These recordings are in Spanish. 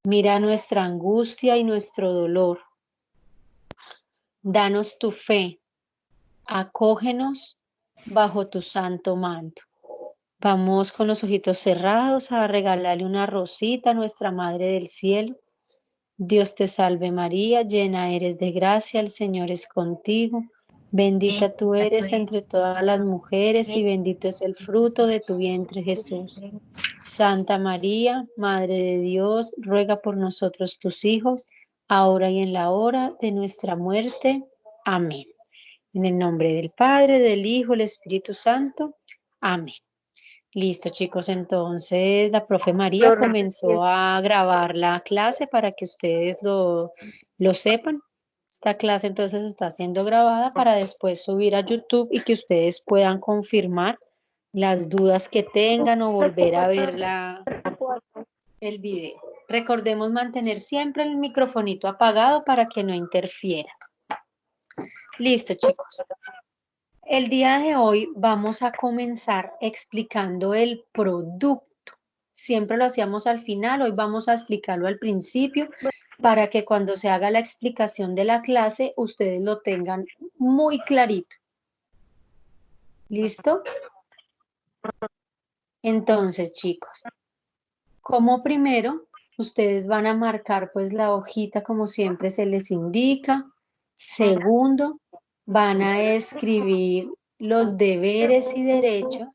Mira nuestra angustia y nuestro dolor. Danos tu fe. Acógenos bajo tu santo manto. Vamos con los ojitos cerrados a regalarle una rosita a nuestra Madre del Cielo. Dios te salve María, llena eres de gracia, el Señor es contigo. Bendita tú eres entre todas las mujeres y bendito es el fruto de tu vientre Jesús. Santa María, Madre de Dios, ruega por nosotros tus hijos, ahora y en la hora de nuestra muerte. Amén. En el nombre del Padre, del Hijo, del Espíritu Santo. Amén. Listo, chicos. Entonces, la profe María comenzó a grabar la clase para que ustedes lo sepan. Esta clase entonces está siendo grabada para después subir a YouTube y que ustedes puedan confirmar las dudas que tengan o volver a ver el video. Recordemos mantener siempre el microfonito apagado para que no interfiera. Listo, chicos. El día de hoy vamos a comenzar explicando el producto. Siempre lo hacíamos al final, hoy vamos a explicarlo al principio para que cuando se haga la explicación de la clase ustedes lo tengan muy clarito. ¿Listo? Entonces, chicos, como primero, ustedes van a marcar pues la hojita como siempre se les indica. Segundo, van a escribir los deberes y derechos.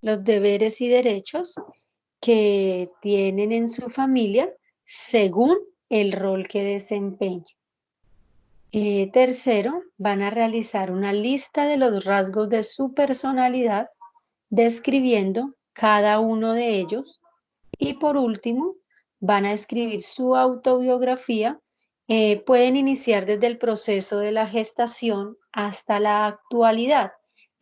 Los deberes y derechos que tienen en su familia según el rol que desempeñen. Tercero, van a realizar una lista de los rasgos de su personalidad, describiendo cada uno de ellos. Y por último, van a escribir su autobiografía. Pueden iniciar desde el proceso de la gestación hasta la actualidad.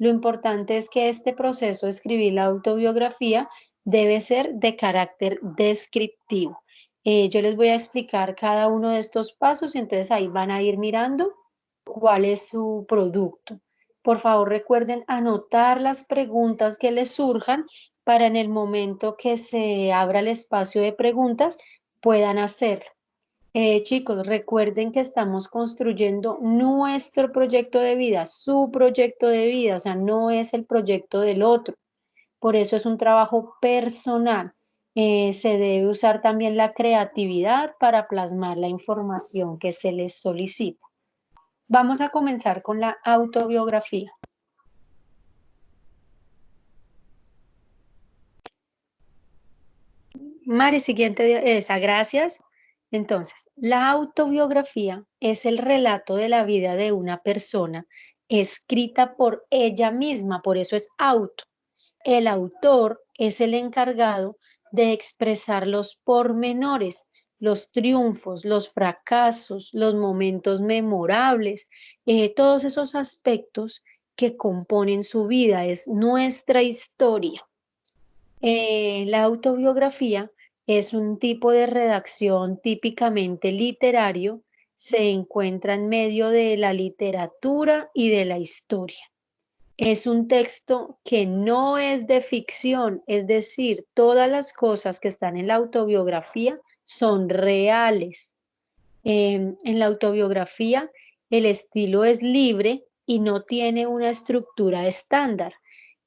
Lo importante es que este proceso de escribir la autobiografía debe ser de carácter descriptivo. Yo les voy a explicar cada uno de estos pasos y entonces ahí van a ir mirando cuál es su producto. Por favor, recuerden anotar las preguntas que les surjan para en el momento que se abra el espacio de preguntas puedan hacerlo. Chicos, recuerden que estamos construyendo nuestro proyecto de vida, su proyecto de vida, o sea, no es el proyecto del otro. Por eso es un trabajo personal. Se debe usar también la creatividad para plasmar la información que se les solicita. Vamos a comenzar con la autobiografía. Mari, siguiente esa, gracias. Entonces, la autobiografía es el relato de la vida de una persona escrita por ella misma, por eso es auto. El autor es el encargado de expresar los pormenores, los triunfos, los fracasos, los momentos memorables, todos esos aspectos que componen su vida, es nuestra historia. La autobiografía es un tipo de redacción típicamente literario, se encuentra en medio de la literatura y de la historia. Es un texto que no es de ficción, es decir, todas las cosas que están en la autobiografía son reales. En la autobiografía el estilo es libre y no tiene una estructura estándar.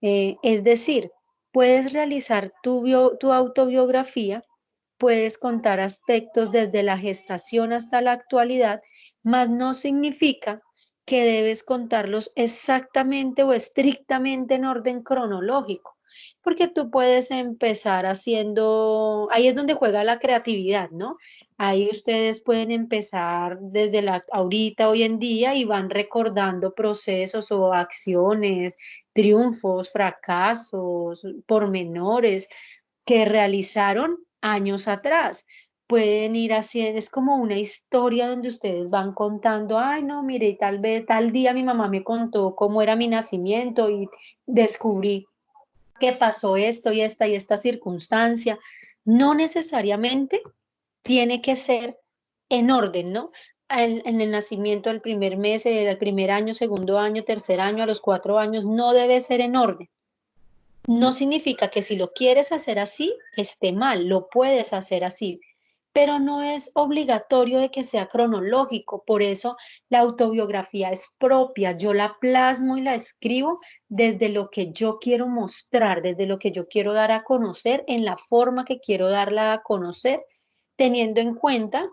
Es decir, puedes realizar tu autobiografía, puedes contar aspectos desde la gestación hasta la actualidad, mas no significa que debes contarlos exactamente o estrictamente en orden cronológico, porque tú puedes empezar haciendo, ahí es donde juega la creatividad, ¿no? Ahí ustedes pueden empezar desde la ahorita, hoy en día, y van recordando procesos o acciones, triunfos, fracasos, pormenores que realizaron años atrás. Pueden ir haciendo, es como una historia donde ustedes van contando, ay, no, mire, tal vez tal día mi mamá me contó cómo era mi nacimiento y descubrí que pasó esto y esta circunstancia. No necesariamente tiene que ser en orden, ¿no? en el nacimiento, el primer mes, el primer año, segundo año, tercer año, a los 4 años, no debe ser en orden. No significa que si lo quieres hacer así, esté mal, lo puedes hacer así, pero no es obligatorio de que sea cronológico. Por eso la autobiografía es propia, yo la plasmo y la escribo desde lo que yo quiero mostrar, desde lo que yo quiero dar a conocer, en la forma que quiero darla a conocer, teniendo en cuenta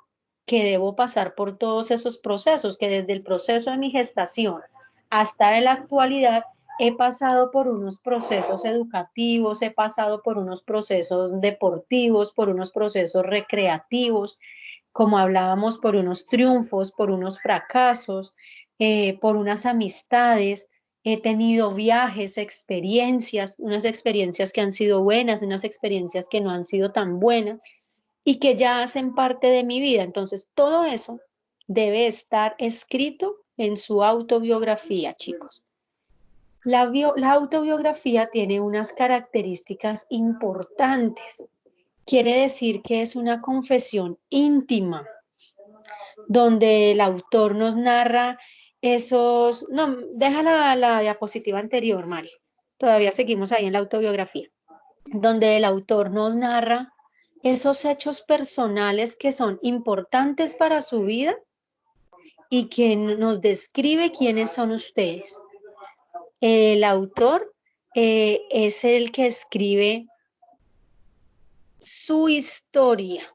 que debo pasar por todos esos procesos, que desde el proceso de mi gestación hasta la actualidad he pasado por unos procesos educativos, he pasado por unos procesos deportivos, por unos procesos recreativos, como hablábamos, por unos triunfos, por unos fracasos, por unas amistades. He tenido viajes, experiencias, unas experiencias que han sido buenas, unas experiencias que no han sido tan buenas y que ya hacen parte de mi vida. Entonces, todo eso debe estar escrito en su autobiografía, chicos. La autobiografía tiene unas características importantes. Quiere decir que es una confesión íntima, donde el autor nos narra esos... No, deja la diapositiva anterior, Mari. Todavía seguimos ahí en la autobiografía, donde el autor nos narra esos hechos personales que son importantes para su vida y que nos describe quiénes son ustedes. El autor es el que escribe su historia.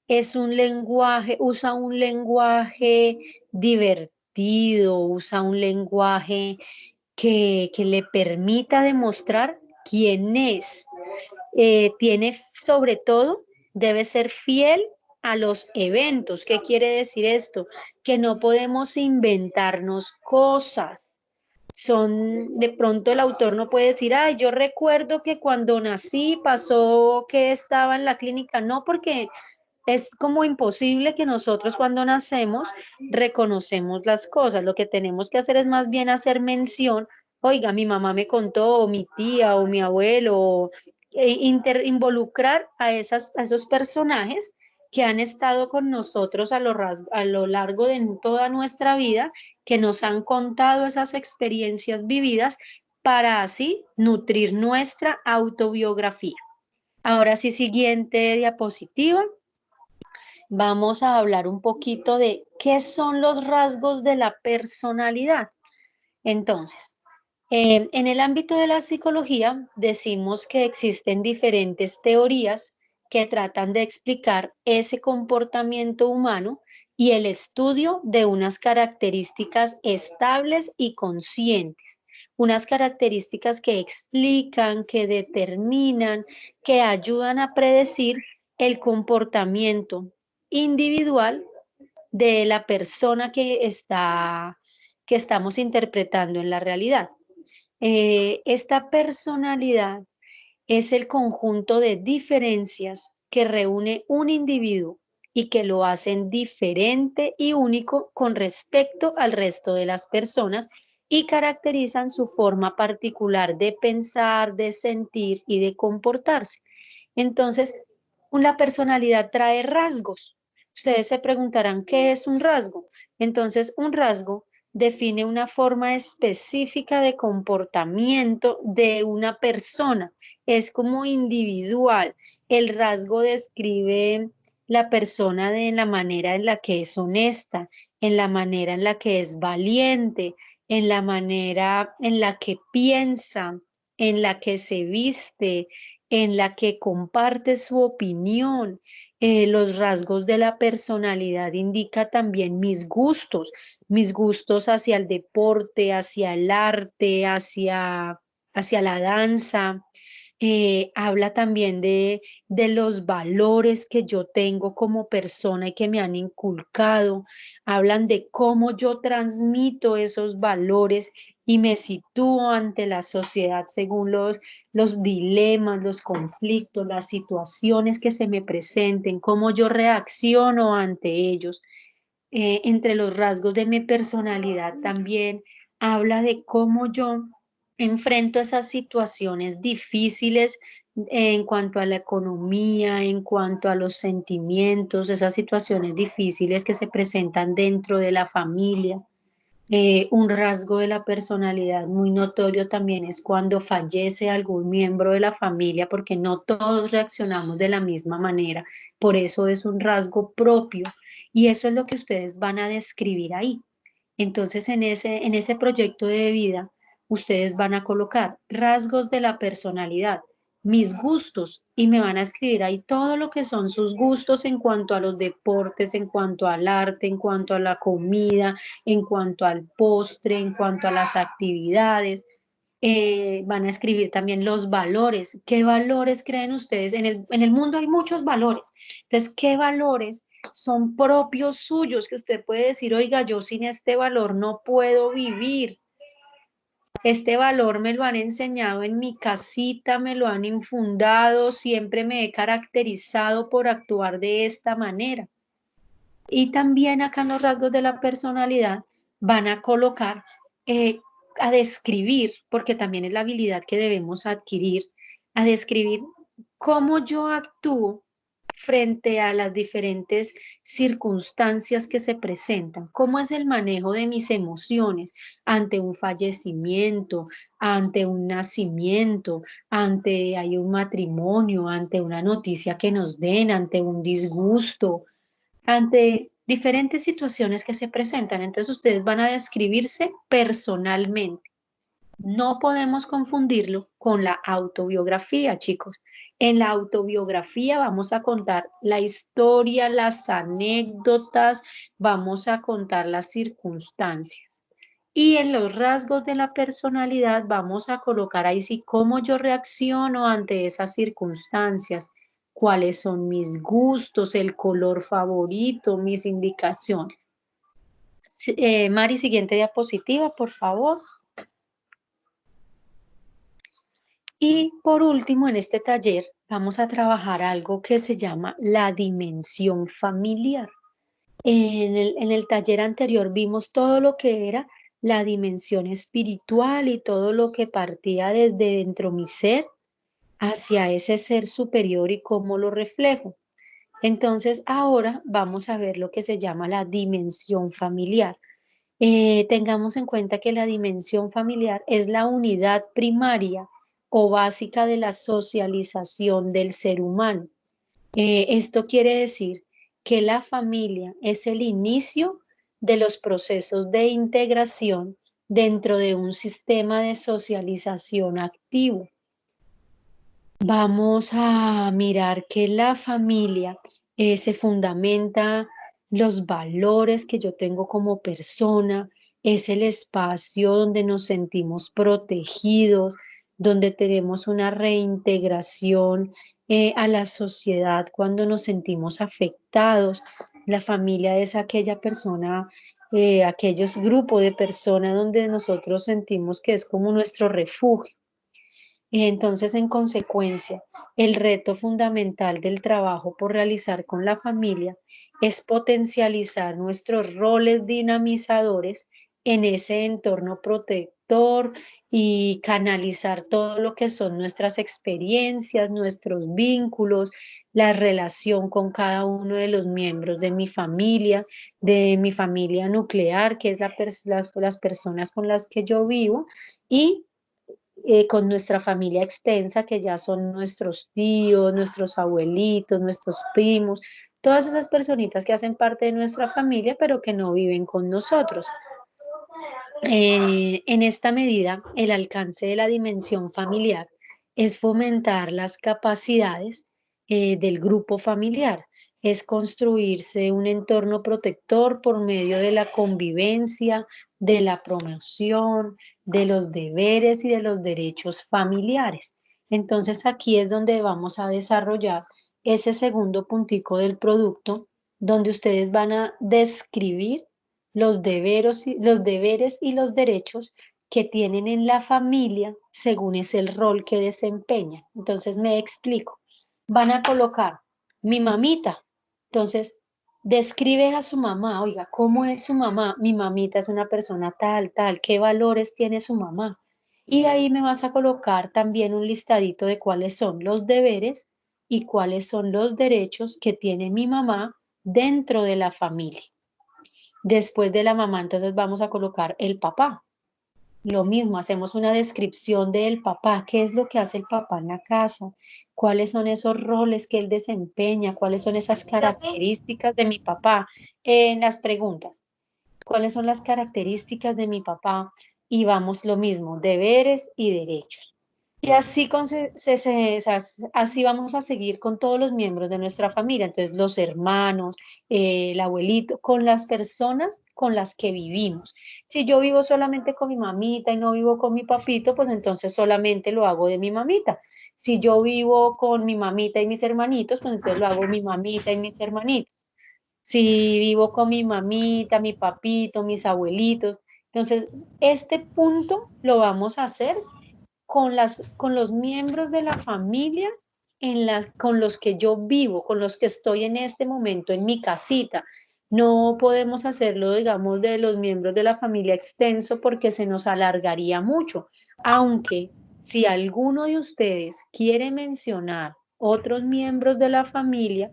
Es un lenguaje, usa un lenguaje divertido, usa un lenguaje que le permita demostrar quién es. Tiene sobre todo, debe ser fiel a los eventos. ¿Qué quiere decir esto? Que no podemos inventarnos cosas. De pronto el autor no puede decir, ay, yo recuerdo que cuando nací pasó que estaba en la clínica. No, porque es como imposible que nosotros cuando nacemos reconocemos las cosas. Lo que tenemos que hacer es más bien hacer mención, oiga, mi mamá me contó, o mi tía, o mi abuelo, involucrar a esos personajes que han estado con nosotros a lo largo de toda nuestra vida, que nos han contado esas experiencias vividas para así nutrir nuestra autobiografía. Ahora sí, siguiente diapositiva. Vamos a hablar un poquito de qué son los rasgos de la personalidad. Entonces, en el ámbito de la psicología decimos que existen diferentes teorías que tratan de explicar ese comportamiento humano y el estudio de unas características estables y conscientes, unas características que explican, que determinan, que ayudan a predecir el comportamiento individual de la persona que estamos interpretando en la realidad. Esta personalidad es el conjunto de diferencias que reúne un individuo y que lo hacen diferente y único con respecto al resto de las personas y caracterizan su forma particular de pensar, de sentir y de comportarse. Entonces, la personalidad trae rasgos. Ustedes se preguntarán, ¿qué es un rasgo? Entonces, un rasgo define una forma específica de comportamiento de una persona. Es como individual. El rasgo describe la persona en la manera en la que es honesta, en la manera en la que es valiente, en la manera en la que piensa, en la que se viste, en la que comparte su opinión. Los rasgos de la personalidad indica también mis gustos hacia el deporte, hacia el arte, hacia la danza. Habla también de los valores que yo tengo como persona y que me han inculcado. Hablan de cómo yo transmito esos valores y me sitúo ante la sociedad según los dilemas, los conflictos, las situaciones que se me presenten, cómo yo reacciono ante ellos. Entre los rasgos de mi personalidad también habla de cómo yo enfrento esas situaciones difíciles en cuanto a la economía, en cuanto a los sentimientos, esas situaciones difíciles que se presentan dentro de la familia. Un rasgo de la personalidad muy notorio también es cuando fallece algún miembro de la familia, porque no todos reaccionamos de la misma manera. Por eso es un rasgo propio y eso es lo que ustedes van a describir ahí. Entonces, en ese proyecto de vida, ustedes van a colocar rasgos de la personalidad, mis gustos, y me van a escribir ahí todo lo que son sus gustos en cuanto a los deportes, en cuanto al arte, en cuanto a la comida, en cuanto al postre, en cuanto a las actividades. Van a escribir también los valores. ¿Qué valores creen ustedes? En el mundo hay muchos valores. Entonces, ¿qué valores son propios suyos que usted puede decir, oiga, yo sin este valor no puedo vivir? Este valor me lo han enseñado en mi casita, me lo han infundado, siempre me he caracterizado por actuar de esta manera. Y también acá en los rasgos de la personalidad van a colocar, eh, a describir, porque también es la habilidad que debemos adquirir, a describir cómo yo actúo frente a las diferentes circunstancias que se presentan, cómo es el manejo de mis emociones ante un fallecimiento, ante un nacimiento, ante hay un matrimonio, ante una noticia que nos den, ante un disgusto, ante diferentes situaciones que se presentan. Entonces ustedes van a describirse personalmente. No podemos confundirlo con la autobiografía, chicos. En la autobiografía vamos a contar la historia, las anécdotas, vamos a contar las circunstancias. Y en los rasgos de la personalidad vamos a colocar ahí sí cómo yo reacciono ante esas circunstancias, cuáles son mis gustos, el color favorito, mis indicaciones. Mari, siguiente diapositiva, por favor. Y por último, en este taller vamos a trabajar algo que se llama la dimensión familiar. En el taller anterior vimos todo lo que era la dimensión espiritual y todo lo que partía desde dentro mi ser hacia ese ser superior y cómo lo reflejo. Entonces, ahora vamos a ver lo que se llama la dimensión familiar. Tengamos en cuenta que la dimensión familiar es la unidad primaria o básica de la socialización del ser humano. Esto quiere decir que la familia es el inicio de los procesos de integración dentro de un sistema de socialización activo. Vamos a mirar que la familia se fundamenta los valores que yo tengo como persona, es el espacio donde nos sentimos protegidos, donde tenemos una reintegración a la sociedad cuando nos sentimos afectados. La familia es aquella persona, aquellos grupos de personas donde nosotros sentimos que es como nuestro refugio. Entonces, en consecuencia, el reto fundamental del trabajo por realizar con la familia es potencializar nuestros roles dinamizadores en ese entorno protector y canalizar todo lo que son nuestras experiencias, nuestros vínculos, la relación con cada uno de los miembros de mi familia nuclear, que es las personas con las que yo vivo, y con nuestra familia extensa, que ya son nuestros tíos, nuestros abuelitos, nuestros primos, todas esas personitas que hacen parte de nuestra familia, pero que no viven con nosotros. En esta medida, el alcance de la dimensión familiar es fomentar las capacidades del grupo familiar, es construirse un entorno protector por medio de la convivencia, de la promoción, de los deberes y de los derechos familiares. Entonces aquí es donde vamos a desarrollar ese segundo puntico del producto, donde ustedes van a describir los deberes y los derechos que tienen en la familia según es el rol que desempeñan. Entonces me explico. Van a colocar mi mamita. Entonces, describe a su mamá. Oiga, ¿cómo es su mamá? Mi mamita es una persona tal, tal. ¿Qué valores tiene su mamá? Y ahí me vas a colocar también un listadito de cuáles son los deberes y cuáles son los derechos que tiene mi mamá dentro de la familia. Después de la mamá, entonces vamos a colocar el papá. Lo mismo, hacemos una descripción del papá, qué es lo que hace el papá en la casa, cuáles son esos roles que él desempeña, cuáles son esas características de mi papá en las preguntas, cuáles son las características de mi papá y vamos lo mismo, deberes y derechos. Y así, o sea, así vamos a seguir con todos los miembros de nuestra familia, entonces los hermanos, el abuelito, con las personas con las que vivimos. Si yo vivo solamente con mi mamita y no vivo con mi papito, pues entonces solamente lo hago de mi mamita. Si yo vivo con mi mamita y mis hermanitos, pues entonces lo hago mi mamita y mis hermanitos. Si vivo con mi mamita, mi papito, mis abuelitos. Entonces, este punto lo vamos a hacer con los miembros de la familia con los que yo vivo, con los que estoy en este momento en mi casita. No podemos hacerlo, digamos, de los miembros de la familia extenso porque se nos alargaría mucho. Aunque si alguno de ustedes quiere mencionar otros miembros de la familia,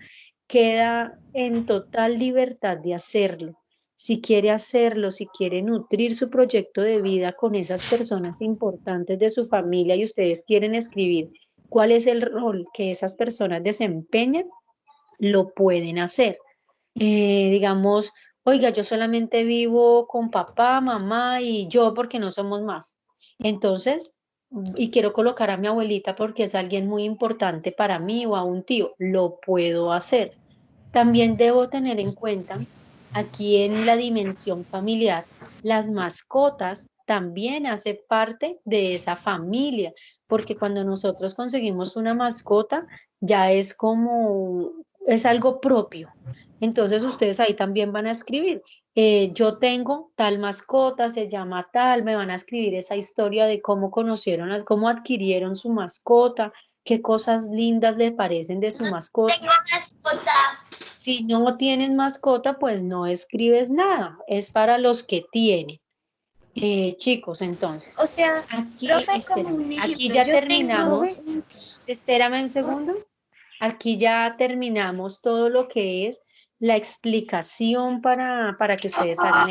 queda en total libertad de hacerlo. Si quiere hacerlo, si quiere nutrir su proyecto de vida con esas personas importantes de su familia y ustedes quieren escribir cuál es el rol que esas personas desempeñan, lo pueden hacer. Digamos, oiga, yo solamente vivo con papá, mamá y yo porque no somos más. Entonces, y quiero colocar a mi abuelita porque es alguien muy importante para mí o a un tío, lo puedo hacer. También debo tener en cuenta aquí en la dimensión familiar, las mascotas también hacen parte de esa familia, porque cuando nosotros conseguimos una mascota, ya es como, es algo propio. Entonces ustedes ahí también van a escribir, yo tengo tal mascota, se llama tal, me van a escribir esa historia de cómo conocieron, cómo adquirieron su mascota, qué cosas lindas le parecen de su mascota. Tengo mascota. Si no tienes mascota, pues no escribes nada, es para los que tienen. Chicos, entonces, O sea, aquí, profe, como espérame, un aquí ejemplo, ya yo tengo terminamos, espérame un segundo, aquí ya terminamos todo lo que es la explicación para que ustedes hagan